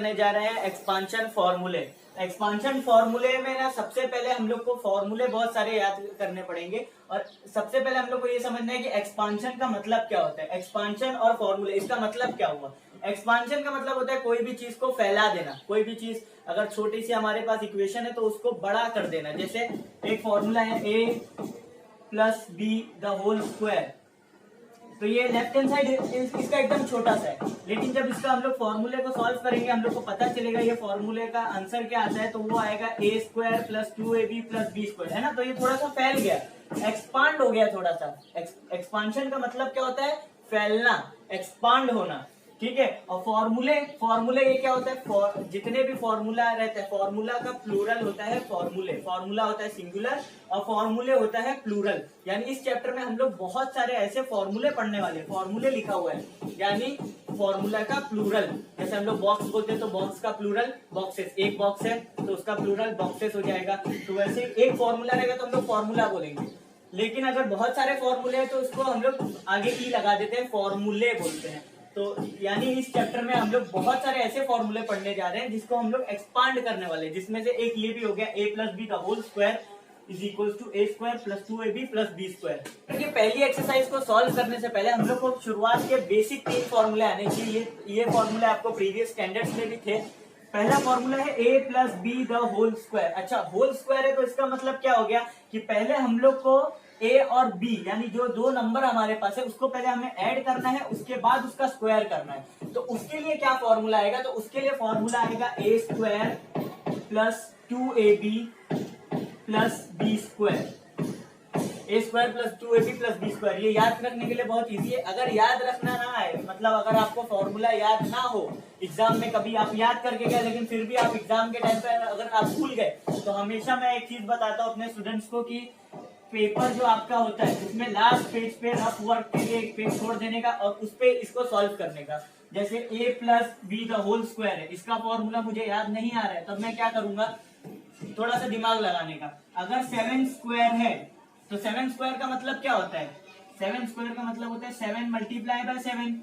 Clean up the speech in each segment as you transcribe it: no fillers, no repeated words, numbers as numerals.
करने जा रहे हैं एक्सपांशन फॉर्मूले। एक्सपांशन फॉर्मूले में ना सबसे पहले हम लोग को फॉर्मूले बहुत सारे याद करने पड़ेंगे और सबसे पहले हम लोग को ये समझना है कि एक्सपांशन का मतलब क्या होता है। एक्सपांशन और फॉर्मूले, इसका मतलब क्या हुआ। एक्सपांशन का मतलब होता है कोई भी चीज को फैला देना। कोई भी चीज अगर छोटी सी हमारे पास इक्वेशन है तो उसको बड़ा कर देना। जैसे एक फॉर्मूला है a plus B the whole square, तो ये लेफ्ट हैंड साइड इसका एकदम छोटा सा है, लेकिन जब इसका हम लोग फॉर्मूले को सॉल्व करेंगे हम लोग को पता चलेगा ये फॉर्मूले का आंसर क्या आता है। तो वो आएगा a square plus 2ab plus B square, है ना। तो ये थोड़ा सा फैल गया, एक्सपांड हो गया थोड़ा सा। एक्सपांशन का मतलब क्या होता है, फैलना, एक्सपांड होना, ठीक है। और फॉर्मूले ये क्या होता है, जितने भी फॉर्मूला रहते हैं, फॉर्मूला का प्लूरल होता है फॉर्मूले। फॉर्मूला होता है सिंगुलर और फॉर्मूले होता है प्लूरल। यानी इस चैप्टर में हम लोग बहुत सारे ऐसे फॉर्मूले पढ़ने वाले। फॉर्मूले लिखा हुआ है यानी फॉर्मूला का प्लूरल। जैसे हम लोग बॉक्स बोलते हैं तो बॉक्स का प्लूरल बॉक्सेस, एक बॉक्स है तो उसका प्लूरल बॉक्सेस हो जाएगा। तो वैसे एक फॉर्मूला रहेगा तो हम लोग फॉर्मूला बोलेंगे, लेकिन अगर बहुत सारे फॉर्मूले हैं तो उसको हम लोग आगे ई लगा देते हैं, फॉर्मूले बोलते हैं। तो यानी इस चैप्टर में हम लोग बहुत सारे ऐसे फॉर्मूले पढ़ने जा रहे हैं जिसको हम लोग एक्सपांड करने वाले हैं, जिसमें से एक ये भी हो गया a plus B the whole square is equal to a square plus 2ab plus B square. पहली एक्सरसाइज को सॉल्व करने से पहले हम लोग को शुरुआत के बेसिक 3 फॉर्मूले आने चाहिए। ये फॉर्मूले आपको प्रीवियस स्टैंडर्ड्स में भी थे। पहला फॉर्मूला है a plus B the whole square. अच्छा, होल स्क्वायर है तो इसका मतलब क्या हो गया कि पहले हम लोग को a और b यानी जो दो नंबर हमारे पास है उसको पहले हमें ऐड करना है, उसके बाद उसका स्क्वायर करना है। तो उसके लिए क्या फॉर्मूला आएगा, तो उसके लिए फॉर्मूला आएगा a square plus 2ab plus B square. A square plus 2ab plus B square, ये याद रखने के लिए बहुत इजी है। अगर याद रखना ना आए, मतलब अगर आपको फॉर्मूला याद ना हो, एग्जाम में कभी आप याद करके गए लेकिन फिर भी आप एग्जाम के टाइम पे अगर आप भूल गए, तो हमेशा मैं एक चीज बताता हूँ अपने स्टूडेंट्स को कि पेपर जो आपका होता है उसमें लास्ट पेज पे रफ वर्क के लिए एक पेज छोड़ देने का और उस पे इसको सॉल्व करने का। जैसे a plus B the whole square है, इसका फॉर्मूला मुझे याद नहीं आ रहा है, तब मैं क्या करूंगा, थोड़ा सा दिमाग लगाने का। अगर 7 स्क्वायर है तो 7 स्क्वायर का मतलब क्या होता है, 7 स्क्वायर का मतलब होता है 7 मल्टीप्लाई बाय 7।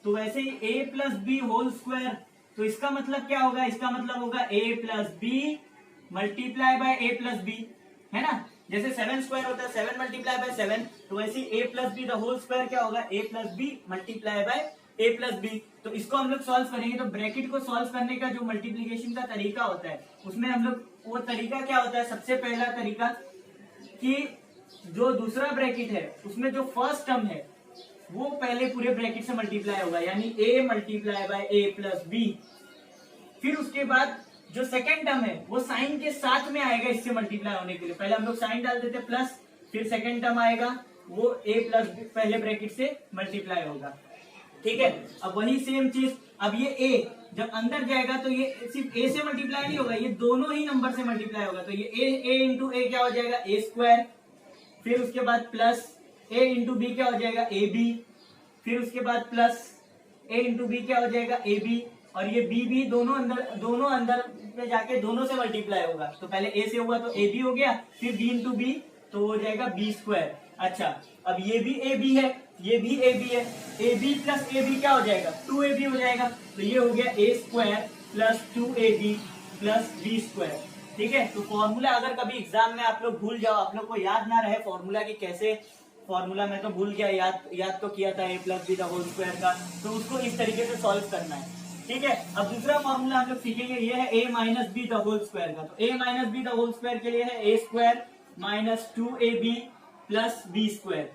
तो वैसे ही a plus B whole square, तो इसका मतलब क्या होगा, इसका मतलब होगा a plus B multiply by a plus B, है ना। जैसे 7 स्क्वायर होता है 7 मल्टीप्लाई बाय 7, तो वैसे a plus B the whole square क्या होगा, a plus B multiply by a plus B. तो इसको हम लोग सॉल्व करेंगे। तो ब्रैकेट को सॉल्व करने का जो मल्टीप्लीकेशन का तरीका होता है उसमें हम लोग, वो तरीका क्या होता है, सबसे पहला तरीका कि जो दूसरा ब्रैकेट है उसमें जो फर्स्ट टर्म है वो पहले पूरे ब्रैकेट से मल्टीप्लाई होगा, यानी a multiply by a plus B. फिर उसके बाद जो सेकंड टर्म है वो साइन के साथ में आएगा इससे मल्टीप्लाई होने के लिए। पहले हम लोग साइन डाल देते प्लस, फिर सेकंड टर्म आएगा वो a प्लस बी पहले ब्रैकेट से मल्टीप्लाई होगा, ठीक है। अब वही सेम चीज, अब ये a जब अंदर जाएगा तो ये सिर्फ a से मल्टीप्लाई नहीं होगा, ये दोनों ही नंबर से मल्टीप्लाई होगा। तो ये a इंटू a क्या हो जाएगा, a स्क्वायर। फिर उसके बाद प्लस a इंटू बी क्या हो जाएगा, ए बी। फिर उसके बाद प्लस a इंटू बी क्या हो जाएगा, ए बी। और ये b दोनों अंदर में जाके दोनों से मल्टीप्लाई होगा। तो पहले a से हुआ तो a b हो गया, फिर b इंटू बी तो हो जाएगा b स्क्वायर। अच्छा, अब ये भी a b है, ये भी a b है, a b plus a b क्या हो जाएगा, 2ab हो जाएगा। तो ये हो गया a square plus 2ab plus b square, ठीक है। तो फॉर्मूला अगर कभी एग्जाम में आप लोग भूल जाओ, आप लोग को याद ना रहे फॉर्मूला की कैसे, फॉर्मूला मैं तो भूल गया, याद तो किया था a plus B the whole square का, तो उसको इस तरीके से सॉल्व करना है, ठीक है। अब दूसरा फॉर्मूला हम लोग सीखेंगे, ये है a minus B the whole square का। तो a minus B the whole square के लिए है a square minus 2ab plus B square,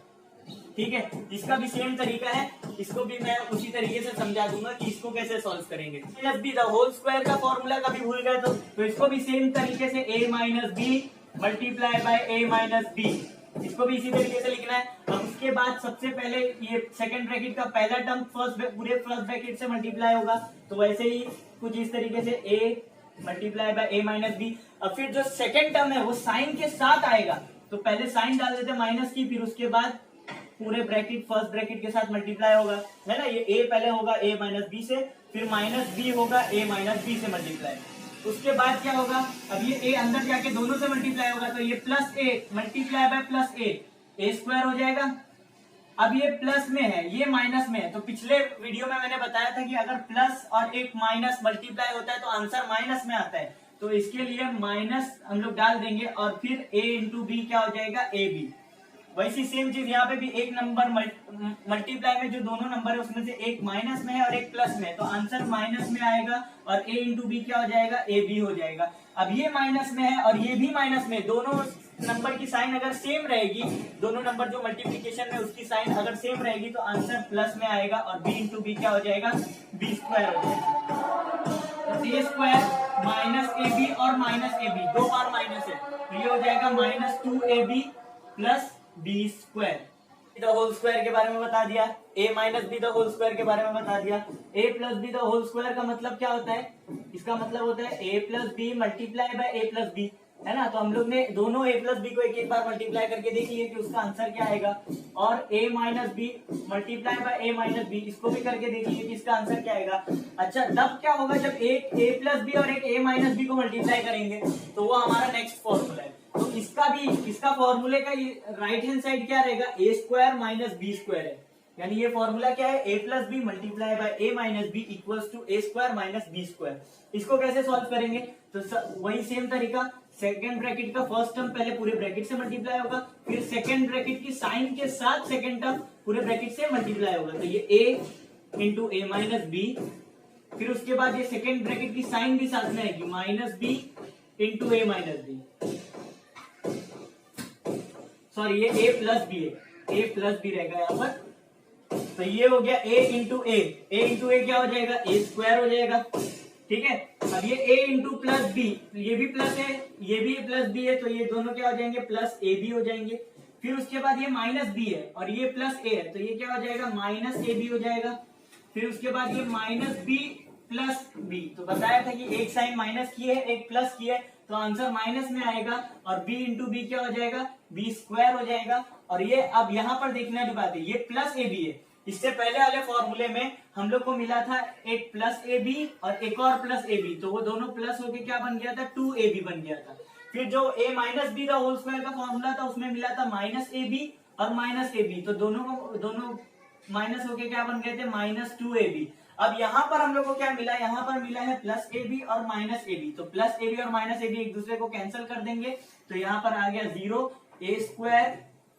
ठीक है। इसका भी सेम तरीका है, इसको भी मैं उसी तरीके से समझा दूंगा कि इसको कैसे सॉल्व करेंगे। Minus B the whole square का फॉर्मूला कभी भूल गए तो इसको भी सेम तरीके से a minus B multiply by a minus B, इसको भी इसी तरीके से लिखना है। अब उसके बाद सबसे पहले ये सेकंड ब्रैकेट का पहला टर्म पूरे फर्स्ट ब्रैकेट से मल्टीप्लाई होगा, तो वैसे ही कुछ इस तरीके से a multiply by a minus B. अब फिर जो सेकंड टर्म है वो साइन के साथ आएगा, तो पहले साइन डाल देते माइनस की, फिर उसके बाद पूरे ब्रैकेट फर्स्ट ब्रैकेट के साथ मल्टीप्लाई होगा, है ना। ये a पहले होगा a माइनस बी से, फिर माइनस बी होगा a माइनस बी से मल्टीप्लाई। उसके बाद क्या होगा, अब ये a अंदर जाके दोनों से मल्टीप्लाई होगा, तो ये plus a multiply bye plus a square हो जाएगा। अब ये प्लस में है, ये माइनस में है। तो पिछले वीडियो में मैंने बताया था कि अगर प्लस और एक माइनस मल्टीप्लाई होता है तो आंसर माइनस में आता है। तो इसके लिए माइनस हम लोग डाल देंगे और फिर a इंटू बी क्या हो जाएगा, ए बी। वैसी सेम चीज यहाँ पे भी एक नंबर मल्टीप्लाई में जो दोनों नंबर है उसमें से एक माइनस में है और एक प्लस में है, तो आंसर माइनस में आएगा और a इंटू बी क्या हो जाएगा, ए बी हो जाएगा। अब ये माइनस में है और ये भी माइनस में, दोनों नंबर की साइन अगर सेम रहेगी, दोनों नंबर जो मल्टीप्लीकेशन में उसकी साइन अगर सेम रहेगी तो आंसर प्लस में आएगा और b इंटू बी क्या हो जाएगा, बी स्क्वायर हो जाएगा। तो A square minus A B और माइनस ए बी दो बार माइनस है, तो ये हो जाएगा minus 2ab plus B square. The whole square के बारे में बता दिया, a minus B the whole square के बारे में बता दिया। a plus B the whole square का मतलब क्या होता है, इसका मतलब होता है a plus B multiply by a plus B, है ना। तो हम लोग ने दोनों a प्लस बी को एक एक बार मल्टीप्लाई करके देख लिए कि उसका आंसर क्या आएगा, और a minus B multiply by a minus B इसको भी करके देख लिए कि इसका आंसर क्या आएगा। अच्छा, तब क्या होगा जब एक a प्लस बी और एक a माइनस बी को मल्टीप्लाई करेंगे, तो वो हमारा नेक्स्ट फॉर्मूला है। तो इसका फॉर्मूले का राइट हैंड साइड क्या रहेगा, A square minus B square है, यानी ये फॉर्मूला क्या है, A plus B multiply by A minus B equals to A square minus B square. इसको कैसे सॉल्व करेंगे, तो वही सेम तरीका, सेकंड ब्रैकेट का फर्स्ट टर्म पहले पूरे ब्रैकेट से मल्टीप्लाई होगा, फिर सेकंड ब्रैकेट की साइन के साथ सेकंड टर्म पूरे ब्रैकेट से मल्टीप्लाई होगा, तो ये a into a minus b, फिर उसके बाद ये सेकंड ब्रैकेट की साइन भी साथ में आएगी, minus B into a minus B, sorry ये a प्लस बी है, a प्लस बी रहेगा यहाँ पर। तो ये हो गया a इंटू ए क्या हो जाएगा, a स्क्वायर हो जाएगा, ठीक है। अब ये a इंटू प्लस बी, ये भी प्लस है, ये भी प्लस बी है, तो ये दोनों क्या हो जाएंगे, प्लस ए बी हो जाएंगे। फिर उसके बाद ये माइनस बी है और ये प्लस ए है, तो ये क्या हो जाएगा, माइनस ए बी हो जाएगा। फिर उसके बाद ये माइनस बी प्लस बी, तो बताया था कि एक साइन माइनस की है एक प्लस की है, तो आंसर माइनस में आएगा और b इंटू बी क्या हो जाएगा, बी स्क्वायर हो जाएगा। और ये अब यहाँ पर देखने वाली बात है, ये प्लस ए बी है, इससे पहले वाले फॉर्मूले में हम लोग को मिला था एक प्लस ए बी और एक और प्लस ए बी, तो वो दोनों प्लस होके क्या बन गया था, 2ab बन गया था। फिर जो a minus B the whole square का फॉर्मूला था उसमें मिला था माइनस ए बी और माइनस ए बी, तो दोनों माइनस होके क्या बन गए थे, माइनस 2ab। अब यहाँ पर हम लोग को क्या मिला, यहाँ पर मिला है प्लस ए बी और माइनस ए बी, तो प्लस ए बी और माइनस ए बी एक दूसरे को कैंसिल कर देंगे, तो यहाँ पर आ गया 0, A square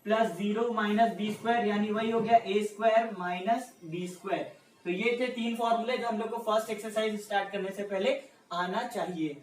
plus 0 minus B square, यानी वही हो गया A square minus B square. तो ये थे तीन फॉर्मूले जो हम लोग को फर्स्ट एक्सरसाइज स्टार्ट करने से पहले आना चाहिए।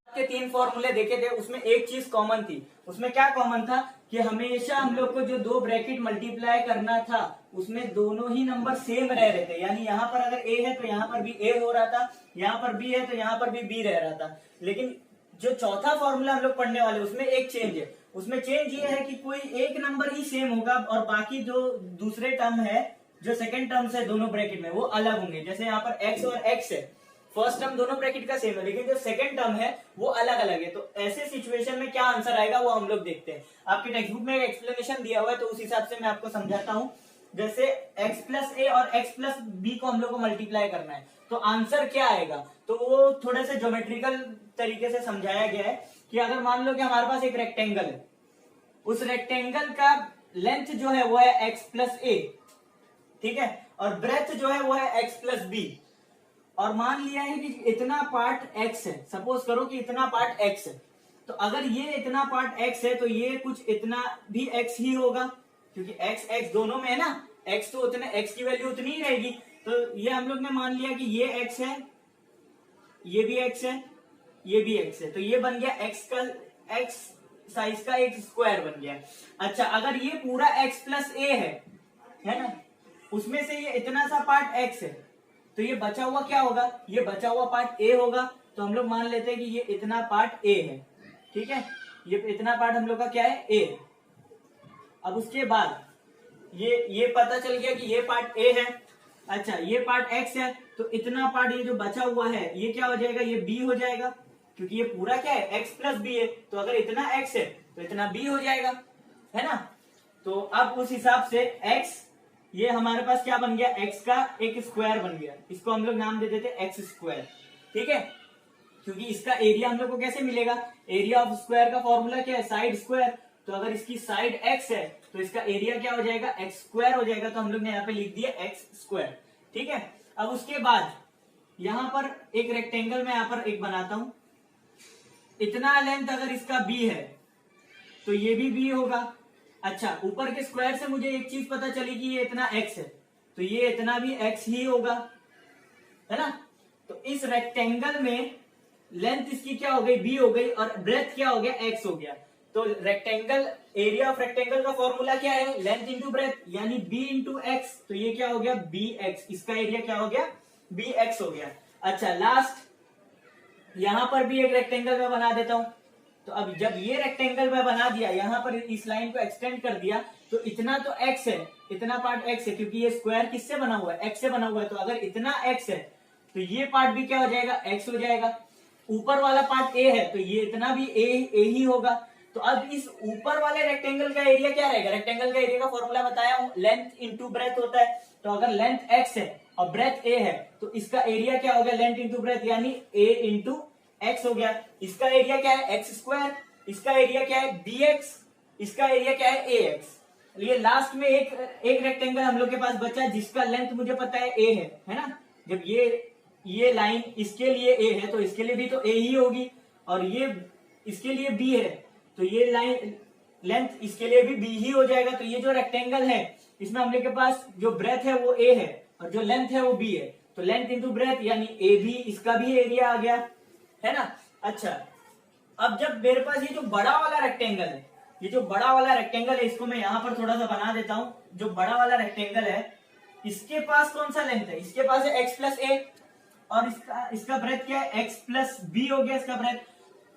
के तीन फॉर्मूले देखे थे, उसमें एक चीज कॉमन थी। उसमें क्या कॉमन था कि हमेशा हम लोग को जो दो ब्रैकेट मल्टीप्लाई करना था उसमें दोनों ही नंबर सेम रह रहे थे, यानी यहाँ पर अगर a है तो यहाँ पर भी a हो रहा था, यहाँ पर b है तो यहाँ पर भी b रह रहा था। लेकिन जो चौथा फॉर्मूला हम लोग पढ़ने वाले उसमें एक चेंज है, उसमें चेंज ये है कि कोई एक नंबर ही सेम होगा और बाकी जो दूसरे टर्म है, जो सेकंड टर्म्स है दोनों ब्रैकेट में, वो अलग होंगे। जैसे यहाँ पर x और x है, फर्स्ट टर्म दोनों ब्रैकेट का सेम है लेकिन जो सेकंड टर्म है वो अलग अलग है। तो ऐसे सिचुएशन में क्या आंसर आएगा वो हम लोग देखते हैं। आपके टेक्स्ट बुक में एक एक्सप्लेनेशन दिया हुआ है तो उस हिसाब से मैं आपको समझाता हूँ। जैसे x प्लस ए और x प्लस बी को हम लोग को मल्टीप्लाई करना है तो आंसर क्या आएगा, तो वो थोड़े से ज्योमेट्रिकल तरीके से समझाया गया है कि अगर मान लो कि हमारे पास एक रेक्टेंगल है, उस रेक्टेंगल का लेंथ जो है वो है x प्लस ए, ठीक है, और ब्रेथ जो है वो है x प्लस बी, और मान लिया है कि इतना पार्ट x है, सपोज करो कि इतना पार्ट x है, तो अगर ये इतना पार्ट x है तो ये कुछ इतना भी x ही होगा, क्योंकि x दोनों में है ना, x तो उतने x की वैल्यू उतनी ही रहेगी। तो ये हम लोग ने मान लिया कि ये x है, ये भी x है, ये भी x है, तो ये बन गया x साइज का एक स्क्वायर बन गया। अच्छा, अगर ये पूरा x प्लस ए है ना, उसमें से ये इतना सा पार्ट x है तो ये बचा हुआ क्या होगा, ये बचा हुआ पार्ट a होगा। तो हम लोग मान लेते हैं कि ये इतना पार्ट a है, ठीक है, ये इतना पार्ट हम लोग का क्या है, a। अब उसके बाद ये पता चल गया कि ये पार्ट a है। अच्छा, ये पार्ट x है तो इतना पार्ट ये जो बचा हुआ है ये क्या हो जाएगा, ये b हो जाएगा, क्योंकि ये पूरा क्या है x प्लस बी है, तो अगर इतना x है तो इतना b हो जाएगा, है ना। तो अब उस हिसाब से x ये हमारे पास क्या बन गया, x का एक स्क्वायर बन गया, इसको हम लोग नाम दे देते x स्क्वायर, ठीक है, क्योंकि इसका एरिया हम लोग को कैसे मिलेगा, एरिया ऑफ स्क्वायर का फॉर्मूला क्या है, साइड स्क्वायर। तो अगर इसकी साइड x है तो इसका एरिया क्या हो जाएगा, एक्स स्क्वायर हो जाएगा। तो हम लोग ने यहाँ पे लिख दिया एक्स स्क्वायर। ठीक है, अब उसके बाद यहां पर एक रेक्टेंगल में यहां पर एक बनाता हूं। इतना लेंथ अगर इसका b है तो ये भी b होगा। अच्छा, ऊपर के स्क्वायर से मुझे एक चीज पता चली कि ये इतना x है, तो ये इतना भी x ही होगा, है ना। तो इस रेक्टेंगल में लेंथ इसकी क्या हो गई, b हो गई, और ब्रेथ क्या हो गया, x हो गया। तो रेक्टेंगल, एरिया ऑफ रेक्टेंगल का फॉर्मूला क्या है, लेंथ इंटू ब्रेथ, यानी b इंटू एक्स। तो ये क्या हो गया, bx। इसका एरिया क्या हो गया, bx हो गया। अच्छा, लास्ट यहां पर भी एक रेक्टेंगल में बना देता हूं। तो अब जब ये रेक्टेंगल में बना दिया, यहां पर इस लाइन को एक्सटेंड कर दिया, तो इतना तो x है, इतना पार्ट x है, क्योंकि ये स्क्वायर किससे बना हुआ है, x से बना हुआ है। तो अगर इतना x है तो ये पार्ट भी क्या हो जाएगा, x हो जाएगा। ऊपर वाला पार्ट a है तो ये इतना भी a ही होगा। तो अब इस ऊपर वाले रेक्टेंगल का एरिया क्या रहेगा, रेक्टेंगल का एरिया का फॉर्मूला बताया हूं, लेंथ इंटू ब्रेथ होता है। तो अगर लेंथ x है और ब्रेथ a है तो इसका एरिया क्या हो गया, लेंथ इंटू ब्रेथ, यानी a इंटू एक्स हो गया। इसका एरिया क्या है, एक्स स्क्वायर। इसका एरिया क्या है, bx। इसका एरिया क्या है, ax। ये लास्ट में एक रेक्टेंगल हम लोग के पास बचा है जिसका लेंथ मुझे पता है a है ना। जब ये लाइन इसके लिए a है तो इसके लिए भी तो a ही होगी, और ये इसके लिए b है तो ये लाइन लेंथ इसके लिए भी b ही हो जाएगा। तो ये जो रेक्टेंगल है इसमें हम लोग के पास जो ब्रेथ है वो a है और जो लेंथ है वो b है। तो लेंथ इंटू ब्रेथ यानी ab, इसका भी एरिया आ गया, है ना। अच्छा, अब जब मेरे पास ये जो बड़ा वाला रेक्टेंगल है, ये जो बड़ा वाला रेक्टेंगल है, इसको मैं यहां पर थोड़ा सा बना देता हूं। जो बड़ा वाला रेक्टेंगल है इसके पास कौन सा लेंथ है, इसके पास है x प्लस ए, और इसका ब्रेथ क्या है, x प्लस बी हो गया इसका ब्रेथ।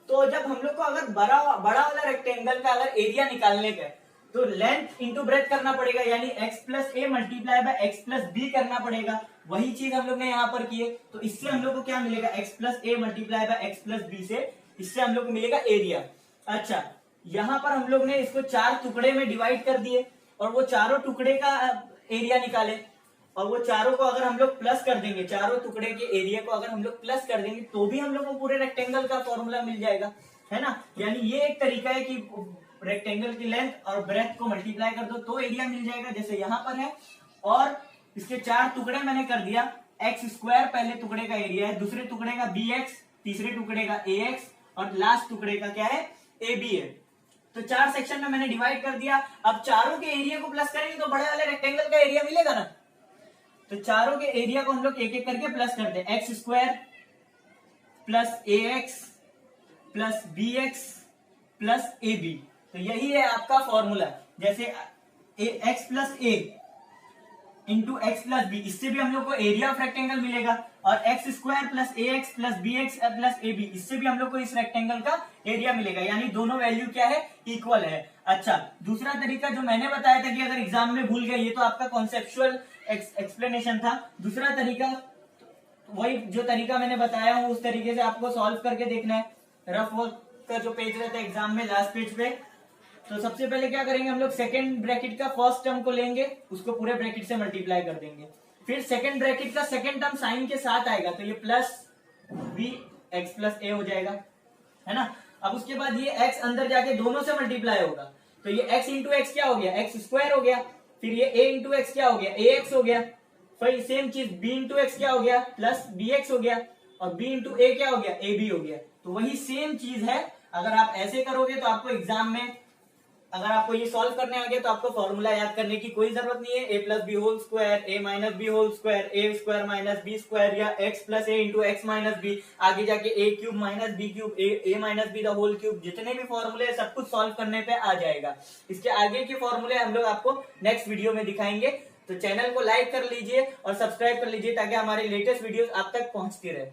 तो जब हम लोग को अगर बड़ा वाला रेक्टेंगल का अगर एरिया निकालने का है तो लेंथ इंटू ब्रेथ करना पड़ेगा, यानी x plus a multiply by x plus b करना पड़ेगा। वही चीज हम लोग ने यहाँ पर की है। तो इससे हम लोग को क्या मिलेगा, x plus a multiply by x plus b से इससे हम लोग को मिलेगा एरिया। अच्छा, यहाँ पर हम लोग ने इसको 4 टुकड़े में डिवाइड कर दिए और वो चारों टुकड़े का एरिया निकाले, और वो चारों को अगर हम लोग प्लस कर देंगे, चारों टुकड़े के एरिया को अगर हम लोग प्लस कर देंगे तो भी हम लोग को पूरे रेक्टेंगल का फॉर्मूला मिल जाएगा, है ना। यानी ये एक तरीका है कि रेक्टेंगल की लेंथ और ब्रेथ को मल्टीप्लाई कर दो तो एरिया मिल जाएगा, जैसे यहाँ पर है। और इसके 4 टुकड़े मैंने कर दिया, एक्स स्क्वायर पहले टुकड़े का एरिया है, दूसरे टुकड़े का bx, तीसरे टुकड़े का ax, और लास्ट टुकड़े का क्या है, ab है। तो 4 सेक्शन में मैंने डिवाइड कर दिया। अब चारों के एरिया को प्लस करेंगे तो बड़े वाले रेक्टेंगल का एरिया मिलेगा ना। तो चारों के एरिया को हम लोग एक एक करके प्लस करते हैं, x square plus ax plus bx plus ab। तो यही है आपका फॉर्मूला। जैसे x plus A into x plus B, इससे भी हम लोग को एरिया ऑफ रेक्टेंगल मिलेगा, और x square plus a x plus b x plus a b, इससे भी हम लोग को इस रेक्टेंगल का एरिया मिलेगा, यानी दोनों वैल्यू क्या है, इक्वल है। अच्छा, दूसरा तरीका जो मैंने बताया था कि अगर एग्जाम में भूल गए, ये तो आपका कॉन्सेप्चुअल एक्सप्लेनेशन था। दूसरा तरीका वही जो तरीका मैंने बताया हूँ उस तरीके से आपको सॉल्व करके देखना है। रफ वर्क का जो पेज रहता है एग्जाम में लास्ट पेज पे, तो सबसे पहले क्या करेंगे हम लोग, सेकंड ब्रैकेट का फर्स्ट टर्म को लेंगे, उसको पूरे ब्रैकेट से मल्टीप्लाई कर देंगे। फिर सेकंड ब्रैकेट का सेकंड टर्म साइन के साथ आएगा तो ये प्लस बी एक्स प्लस ए हो जाएगा, है ना। अब उसके बाद ये x अंदर जाके दोनों से मल्टीप्लाई होगा तो ये x इंटू एक्स क्या हो गया, एक्स स्क्वायर हो गया। फिर ये a इंटू एक्स क्या हो गया, ए एक्स हो गया। फिर सेम चीज b इंटू एक्स क्या हो गया, प्लस बी एक्स हो गया, और b इंटू ए क्या हो गया, ए बी हो गया। तो वही सेम चीज है। अगर आप ऐसे करोगे तो आपको एग्जाम में अगर आपको ये सॉल्व करने आ गया तो आपको फॉर्मूला याद करने की कोई जरूरत नहीं है। a plus B whole square, A minus B whole square, A square minus B square, या x plus A into X minus B, आगे जाके A cube minus B cube, A minus B the whole cube, जितने भी फॉर्मूले है सब कुछ solve करने पे आ जाएगा। इसके आगे के फॉर्मूले हम लोग आपको नेक्स्ट वीडियो में दिखाएंगे। तो चैनल को लाइक कर लीजिए और सब्सक्राइब कर लीजिए ताकि हमारे लेटेस्ट वीडियोस आप तक पहुंचती रहे।